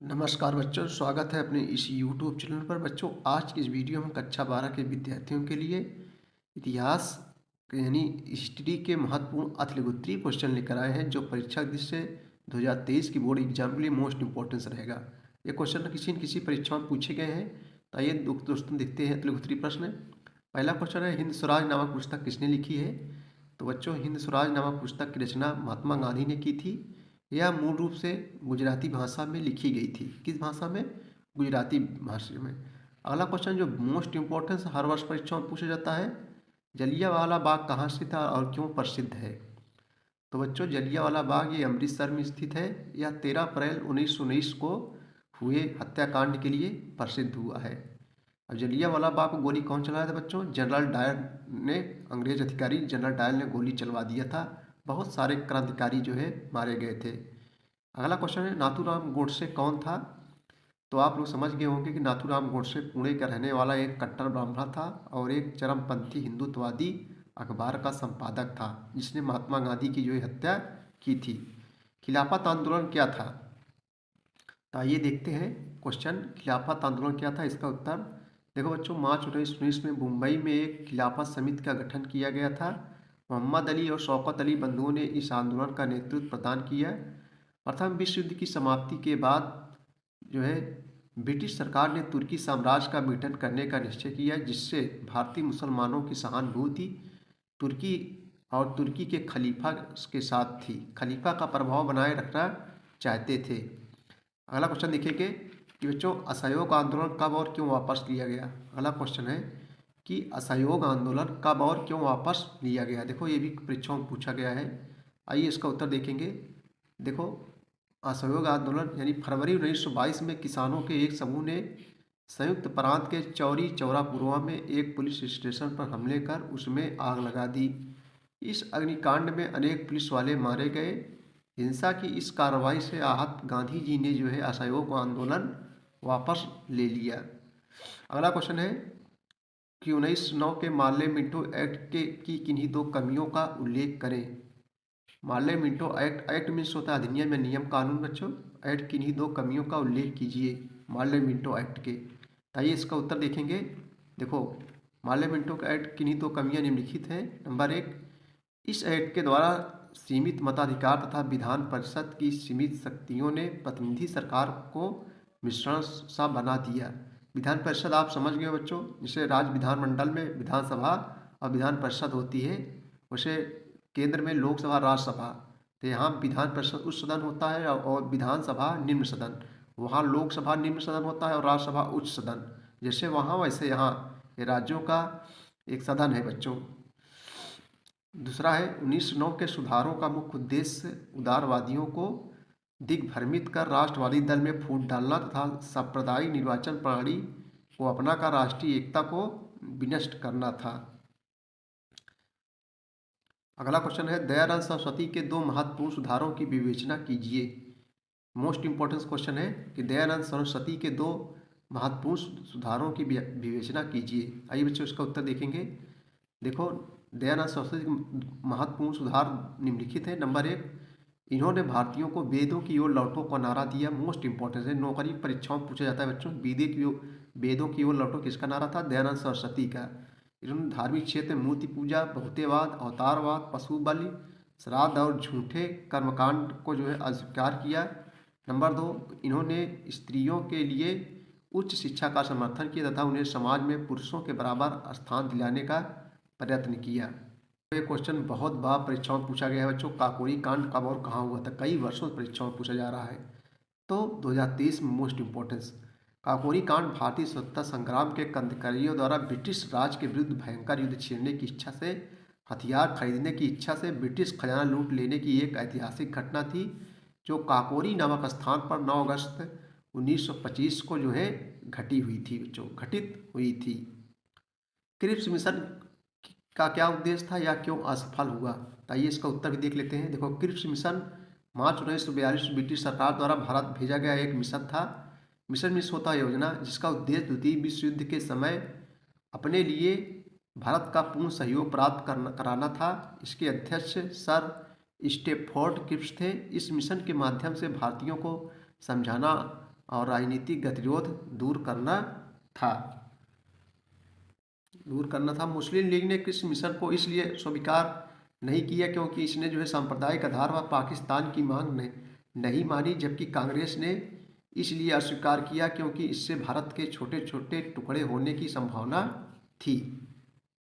नमस्कार बच्चों, स्वागत है अपने इस YouTube चैनल पर। बच्चों, आज की इस वीडियो में कक्षा 12 के विद्यार्थियों के लिए इतिहास यानी हिस्ट्री के महत्वपूर्ण अतिलघुत्तरीय क्वेश्चन लेकर आए हैं, जो परीक्षा दृष्टि से 2023 की बोर्ड एग्जाम के लिए मोस्ट इंपॉर्टेंस रहेगा। ये क्वेश्चन किसी न किसी परीक्षा में पूछे गए हैं। तो आइए दोस्तों देखते हैं अतिलघुत्तरीय प्रश्न। पहला क्वेश्चन है, हिंद स्वराज नामक पुस्तक किसने लिखी है? तो बच्चों, हिंद स्वराज नामक पुस्तक की रचना महात्मा गांधी ने की थी। यह मूल रूप से गुजराती भाषा में लिखी गई थी। किस भाषा में? गुजराती भाषा में। अगला क्वेश्चन जो मोस्ट इम्पोर्टेंस हर वर्ष परीक्षा में पूछा जाता है, जलियांवाला बाग कहाँ स्थित है और क्यों प्रसिद्ध है? तो बच्चों, जलियांवाला बाग ये अमृतसर में स्थित है। यह 13 अप्रैल 1919 को हुए हत्याकांड के लिए प्रसिद्ध हुआ है। अब जलियांवाला बाग को गोली कौन चलाया था बच्चों? जनरल डायर ने, अंग्रेज अधिकारी जनरल डायर ने गोली चलवा दिया था। बहुत सारे क्रांतिकारी जो है मारे गए थे। अगला क्वेश्चन है, नाथूराम गोडसे कौन था? तो आप लोग समझ गए होंगे कि नाथूराम गोडसे पुणे का रहने वाला एक कट्टर ब्राह्मण था और एक चरमपंथी हिंदुत्ववादी अखबार का संपादक था, जिसने महात्मा गांधी की जो है हत्या की थी। खिलाफत आंदोलन क्या था? तो आइए देखते हैं क्वेश्चन, खिलाफत आंदोलन क्या था। इसका उत्तर देखो बच्चों, मार्च 1919 में मुंबई में एक खिलाफत समिति का गठन किया गया था। मोहम्मद अली और शौकत अली बंधुओं ने इस आंदोलन का नेतृत्व प्रदान किया। प्रथम विश्व युद्ध की समाप्ति के बाद जो है ब्रिटिश सरकार ने तुर्की साम्राज्य का विघटन करने का निश्चय किया, जिससे भारतीय मुसलमानों की सहानुभूति तुर्की और तुर्की के खलीफा के साथ थी। खलीफा का प्रभाव बनाए रखना चाहते थे। अगला क्वेश्चन देखेंगे कि बच्चों, असहयोग आंदोलन कब और क्यों वापस लिया गया? अगला क्वेश्चन है कि असहयोग आंदोलन कब और क्यों वापस लिया गया। देखो, ये भी परीक्षाओं में पूछा गया है। आइए इसका उत्तर देखेंगे। देखो, असहयोग आंदोलन यानी फरवरी 1922 में किसानों के एक समूह ने संयुक्त प्रांत के चौरी चौरा पुरवा में एक पुलिस स्टेशन पर हमले कर उसमें आग लगा दी। इस अग्निकांड में अनेक पुलिस वाले मारे गए। हिंसा की इस कार्रवाई से आहत गांधी जी ने जो है असहयोग आंदोलन वापस ले लिया। अगला क्वेश्चन है कि 1909 के मार्ले मिंटो एक्ट के की किन्हीं दो कमियों का उल्लेख करें। मार्ले मिंटो एक्ट मीन्स होता है अधिनियम या नियम कानून। बच्चों, एक्ट किन्हीं दो कमियों का उल्लेख कीजिए मार्ले मिंटो एक्ट के। आइए इसका उत्तर देखेंगे। देखो, मार्ले मिंटो का एक्ट किन्हीं दो कमियां निम्नलिखित हैं। नंबर एक, इस एक्ट के द्वारा सीमित मताधिकार तथा विधान परिषद की सीमित शक्तियों ने प्रतिनिधि सरकार को मिश्रण सा बना दिया। विधान परिषद आप समझ गए बच्चों, जिसे राज्य विधानमंडल में विधानसभा और विधान परिषद होती है, उसे केंद्र में लोकसभा राज्यसभा। तो यहाँ विधान परिषद उच्च सदन होता है और विधानसभा निम्न सदन। वहाँ लोकसभा निम्न सदन होता है और राज्यसभा उच्च सदन। जैसे वहाँ वैसे यहाँ, ये राज्यों का एक सदन है बच्चों। दूसरा है, 1909 के सुधारों का मुख्य उद्देश्य उदारवादियों को दिग्भ्रमित कर राष्ट्रवादी दल में फूट डालना तथा सांप्रदायिक निर्वाचन प्रणाली को अपनाकर राष्ट्रीय एकता को विनष्ट करना था। अगला क्वेश्चन है, दयानंद सरस्वती के दो महत्वपूर्ण सुधारों की विवेचना कीजिए। मोस्ट इंपॉर्टेंट क्वेश्चन है कि दयानंद सरस्वती के दो महत्वपूर्ण सुधारों की विवेचना कीजिए। आइए बच्चों इसका उत्तर देखेंगे। देखो, दयानंद सरस्वती के महत्वपूर्ण सुधार निम्नलिखित है। नंबर एक, इन्होंने भारतीयों को वेदों की ओर लौटो का नारा दिया। मोस्ट इंपॉर्टेंट है, नौकरी परीक्षाओं में पूछा जाता है बच्चों। वेदों की ओर लौटो किसका नारा था? दयानंद सरस्वती का। इन्होंने धार्मिक क्षेत्र में मूर्ति पूजा, बहुतेवाद, अवतारवाद, पशु बलि, श्राद्ध और झूठे कर्मकांड को जो है अस्वीकार किया। नंबर दो, इन्होंने स्त्रियों के लिए उच्च शिक्षा का समर्थन किया तथा उन्हें समाज में पुरुषों के बराबर स्थान दिलाने का प्रयत्न किया। ये क्वेश्चन बहुत बार परीक्षाओं में पूछा गया है बच्चों। काकोरी कांड कब और कहाँ हुआ था? कई वर्षों से परीक्षाओं में पूछा जा रहा है। तो 2023 में मोस्ट इम्पोर्टेंस, काकोरी कांड भारतीय स्वतंत्रता संग्राम के क्रांतिकारियों द्वारा ब्रिटिश राज के विरुद्ध भयंकर युद्ध छेड़ने की इच्छा से, हथियार खरीदने की इच्छा से ब्रिटिश खजाना लूट लेने की एक ऐतिहासिक घटना थी, जो काकोरी नामक स्थान पर 9 अगस्त 1925 को जो है घटित हुई थी। क्रिप्स मिशन का क्या उद्देश्य था या क्यों असफल हुआ? तो आइए इसका उत्तर भी देख लेते हैं। देखो, क्रिप्स मिशन मार्च 1942 ब्रिटिश सरकार द्वारा भारत भेजा गया एक मिशन था। मिशन मिस होता है योजना, जिसका उद्देश्य द्वितीय विश्व युद्ध के समय अपने लिए भारत का पूर्ण सहयोग प्राप्त कराना था। इसके अध्यक्ष सर स्टेफोर्ड क्रिप्स थे। इस मिशन के माध्यम से भारतीयों को समझाना और राजनीतिक गतिरोध था दूर करना था। मुस्लिम लीग ने किस मिशन को इसलिए स्वीकार नहीं किया क्योंकि इसने जो है सांप्रदायिक आधार पर पाकिस्तान की मांग नहीं मानी, जबकि कांग्रेस ने इसलिए अस्वीकार किया क्योंकि इससे भारत के छोटे छोटे टुकड़े होने की संभावना थी।